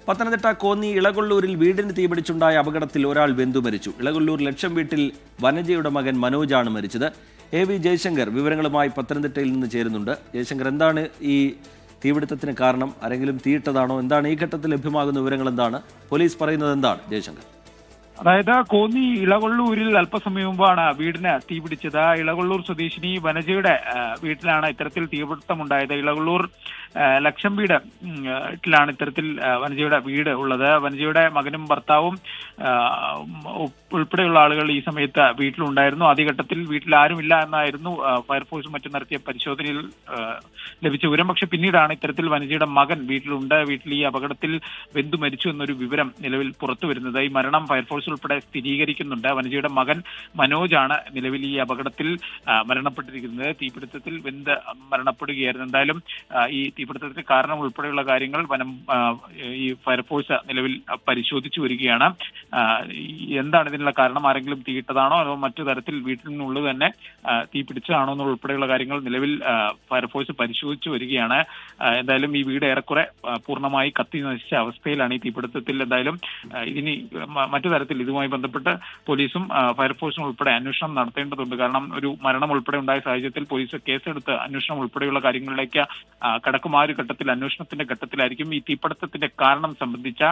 പത്തനംതിട്ട കോന്നി ഇളകൊള്ളൂരിൽ വീടിന് തീപിടിച്ചുണ്ടായ അപകടത്തിൽ ഒരാൾ വെന്തു മരിച്ചു. ഇളകൊള്ളൂർ ലക്ഷം വീട്ടിൽ വനജയുടെ മകൻ മനോജാണ് മരിച്ചത്. AV ജയശങ്കർ വിവരങ്ങളുമായി പത്തനംതിട്ടയിൽ നിന്ന് ചേരുന്നുണ്ട്. ജയശങ്കർ, എന്താണ് ഈ തീപിടുത്തത്തിന് കാരണം? ആരെങ്കിലും തീയിട്ടതാണോ? എന്താണ് ഈ ഘട്ടത്തിൽ ലഭ്യമാകുന്ന വിവരങ്ങൾ? എന്താണ് പോലീസ് പറയുന്നത്? എന്താണ് ജയശങ്കർ? അതായത് കോന്നി ഇളകൊള്ളൂരിൽ അല്പസമയം മുമ്പാണ് വീടിന് തീപിടിച്ചത്. ഇളകൊള്ളൂർ സ്വദേശിനി വനജയുടെ വീട്ടിലാണ് ഇത്തരത്തിൽ തീപിടുത്തമുണ്ടായത്. ഇളകൊള്ളൂർ ലക്ഷം വീട്ടിലാണ് ഇത്തരത്തിൽ വനജയുടെ വീട് ഉള്ളത്. വനജയുടെ മകനും ഭർത്താവും ഉൾപ്പെടെയുള്ള ആളുകൾ ഈ സമയത്ത് വീട്ടിലുണ്ടായിരുന്നു. ആദ്യഘട്ടത്തിൽ വീട്ടിൽ ആരുമില്ല എന്നായിരുന്നു ഫയർഫോഴ്സും മറ്റും നടത്തിയ പരിശോധനയിൽ ലഭിച്ച വിവരം. പക്ഷെ പിന്നീടാണ് ഇത്തരത്തിൽ വനജയുടെ മകൻ വീട്ടിലുണ്ട്, വീട്ടിൽ ഈ അപകടത്തിൽ വെന്തു മരിച്ചു എന്നൊരു വിവരം നിലവിൽ പുറത്തു വരുന്നത്. ഈ മരണം ഫയർഫോഴ്സ് ഉൾപ്പെടെ സ്ഥിരീകരിക്കുന്നുണ്ട്. വനജയുടെ മകൻ മനോജാണ് നിലവിൽ ഈ അപകടത്തിൽ മരണപ്പെട്ടിരിക്കുന്നത്. തീപിടുത്തത്തിൽ വെന്ത് മരണപ്പെടുകയായിരുന്നു. എന്തായാലും ഈ തീപിടുത്തത്തിന് കാരണം ഉൾപ്പെടെയുള്ള കാര്യങ്ങൾ ഈ ഫയർഫോഴ്സ് നിലവിൽ പരിശോധിച്ചു വരികയാണ്. എന്താണ് ഇതിനുള്ള കാരണം? ആരെങ്കിലും തീയിട്ടതാണോ അതോ മറ്റു തരത്തിൽ വീട്ടിൽ നിന്നുള്ളത് തന്നെ തീപിടിച്ചതാണോ എന്നുള്ള ഉൾപ്പെടെയുള്ള കാര്യങ്ങൾ നിലവിൽ ഫയർഫോഴ്സ് പരിശോധിച്ചു വരികയാണ്. എന്തായാലും ഈ വീട് ഏറെക്കുറെ പൂർണ്ണമായി കത്തി നശിച്ച അവസ്ഥയിലാണ് ഈ തീപിടുത്തത്തിൽ. എന്തായാലും ഇനി മറ്റു തരത്തിൽ ഇതുമായി ബന്ധപ്പെട്ട് പോലീസും ഫയർഫോഴ്സും ഉൾപ്പെടെ അന്വേഷണം നടത്തേണ്ടതുണ്ട്. കാരണം ഒരു മരണം ഉൾപ്പെടെ ഉണ്ടായ സാഹചര്യത്തിൽ പോലീസ് കേസെടുത്ത് അന്വേഷണം ഉൾപ്പെടെയുള്ള കാര്യങ്ങളിലേക്ക് കടക്കും. ആ ഒരു ഘട്ടത്തിൽ, അന്വേഷണത്തിന്റെ ഘട്ടത്തിലായിരിക്കും ഈ തീപിടുത്തത്തിന്റെ കാരണം സംബന്ധിച്ച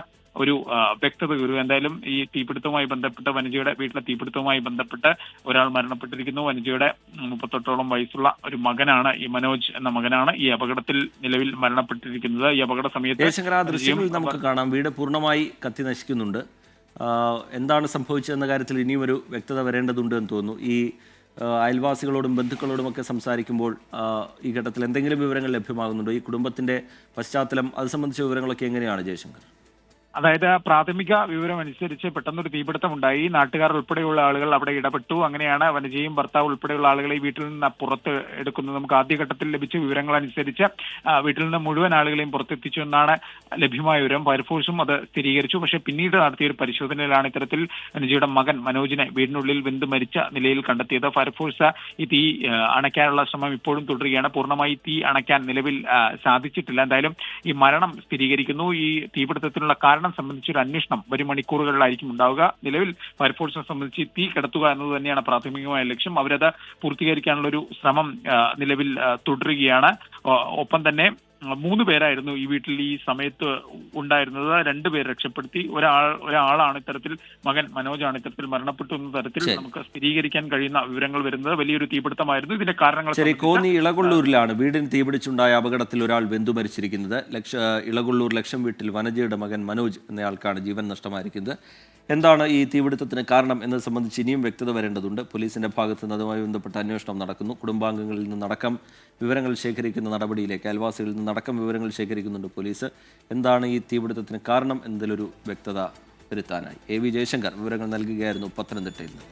ഒരു വ്യക്തത വരും. എന്തായാലും ഈ തീപിടുത്തവുമായി ബന്ധപ്പെട്ട്, വനജയുടെ വീട്ടിലെ തീപിടുത്തവുമായി ബന്ധപ്പെട്ട് ഒരാൾ മരണപ്പെട്ടിരിക്കുന്നു. വനജയുടെ 38ഓളം വയസ്സുള്ള ഒരു മകനാണ്, ഈ മനോജ് എന്ന മകനാണ് ഈ അപകടത്തിൽ നിലവിൽ മരണപ്പെട്ടിരിക്കുന്നത്. ഈ അപകട സമയത്ത് ദൃശ്യങ്ങളിൽ നമുക്ക് കാണാം വീട് പൂർണ്ണമായി കത്തി നശിക്കുന്നുണ്ട്. എന്താണ് സംഭവിച്ചതെന്ന കാര്യത്തിൽ ഇനിയും ഒരു വ്യക്തത വരേണ്ടതുണ്ട് എന്ന് തോന്നുന്നു. ഈ അയൽവാസികളോടും ബന്ധുക്കളോടുമൊക്കെ സംസാരിക്കുമ്പോൾ ഈ ഘട്ടത്തിൽ എന്തെങ്കിലും വിവരങ്ങൾ ലഭ്യമാകുന്നുണ്ടോ? ഈ കുടുംബത്തിന്റെ പശ്ചാത്തലം, അത് സംബന്ധിച്ച വിവരങ്ങളൊക്കെ എങ്ങനെയാണ് ജയശങ്കർ? അതായത് പ്രാഥമിക വിവരം അനുസരിച്ച് പെട്ടെന്നൊരു തീപിടുത്തമുണ്ടായി. നാട്ടുകാർ ഉൾപ്പെടെയുള്ള ആളുകൾ അവിടെ ഇടപെട്ടു. അങ്ങനെയാണ് വനജയും ഭർത്താവ് ഉൾപ്പെടെയുള്ള ആളുകളെ വീട്ടിൽ നിന്ന് പുറത്ത് എടുക്കുന്നത്. നമുക്ക് ആദ്യഘട്ടത്തിൽ ലഭിച്ച വിവരങ്ങൾ അനുസരിച്ച് വീട്ടിൽ നിന്ന് മുഴുവൻ ആളുകളെയും പുറത്തെത്തിച്ചു എന്നാണ് ലഭ്യമായ വിവരം. ഫയർഫോഴ്സും അത് സ്ഥിരീകരിച്ചു. പക്ഷേ പിന്നീട് നടത്തിയ ഒരു പരിശോധനയിലാണ് ഇത്തരത്തിൽ വനജയുടെ മകൻ മനോജിനെ വീടിനുള്ളിൽ വെന്ത് മരിച്ച നിലയിൽ കണ്ടെത്തിയത്. ഫയർഫോഴ്സ് ഈ തീ അണയ്ക്കാനുള്ള ശ്രമം ഇപ്പോഴും തുടരുകയാണ്. പൂർണ്ണമായി തീ അണയ്ക്കാൻ നിലവിൽ സാധിച്ചിട്ടില്ല. എന്തായാലും ഈ മരണം സ്ഥിരീകരിക്കുന്നു. ഈ തീപിടുത്തത്തിനുള്ള കാരണം സംബന്ധിച്ചൊരു അന്വേഷണം വരും മണിക്കൂറുകളിലായിരിക്കും ഉണ്ടാവുക. നിലവിൽ ഫയർഫോഴ്സിനെ സംബന്ധിച്ച് തീ കെടുത്തുക എന്നത് തന്നെയാണ് പ്രാഥമികമായ ലക്ഷ്യം. അവരത് പൂർത്തീകരിക്കാനുള്ള ഒരു ശ്രമം നിലവിൽ തുടരുകയാണ്. ഒപ്പം തന്നെ 3 പേരായിരുന്നു ഈ വീട്ടിൽ ഈ സമയത്ത് ഉണ്ടായിരുന്നത്. 2 പേർ രക്ഷപ്പെടുത്തി. ഒരാളാണ് ഇത്തരത്തിൽ, മകൻ മനോജാണ് ഇത്തരത്തിൽ മരണപ്പെട്ടു എന്ന തരത്തിൽ നമുക്ക് സ്ഥിരീകരിക്കാൻ കഴിയുന്ന വിവരങ്ങൾ വരുന്നത്. വലിയൊരു തീപിടുത്തമായിരുന്നു. ഇതിന്റെ കാരണങ്ങൾ കോന്നി ഇളകൊള്ളൂരിലാണ് വീടിന് തീപിടിച്ചുണ്ടായ അപകടത്തിൽ ഒരാൾ വെന്തു മരിച്ചിരിക്കുന്നത്. ഇളകൊള്ളൂർ ലക്ഷം വീട്ടിൽ വനജയുടെ മകൻ മനോജ് എന്നയാൾക്കാണ് ജീവൻ നഷ്ടമായിരിക്കുന്നത്. എന്താണ് ഈ തീപിടുത്തത്തിന് കാരണം എന്നത് സംബന്ധിച്ച് ഇനിയും വ്യക്തത വരേണ്ടതുണ്ട്. പോലീസിന്റെ ഭാഗത്ത് നിന്ന് അതുമായി ബന്ധപ്പെട്ട അന്വേഷണം നടക്കുന്നു. കുടുംബാംഗങ്ങളിൽ നിന്നടക്കം വിവരങ്ങൾ ശേഖരിക്കുന്ന നടപടിയിലേക്ക്, അയൽവാസികളിൽ നിന്നടക്കം വിവരങ്ങൾ ശേഖരിക്കുന്നുണ്ട് പോലീസ്. എന്താണ് ഈ തീപിടുത്തത്തിന് കാരണം എന്നതിലൊരു വ്യക്തത വരുത്താനായി AV ജയശങ്കർ വിവരങ്ങൾ നൽകുകയായിരുന്നു പത്തനംതിട്ടയിൽ നിന്ന്.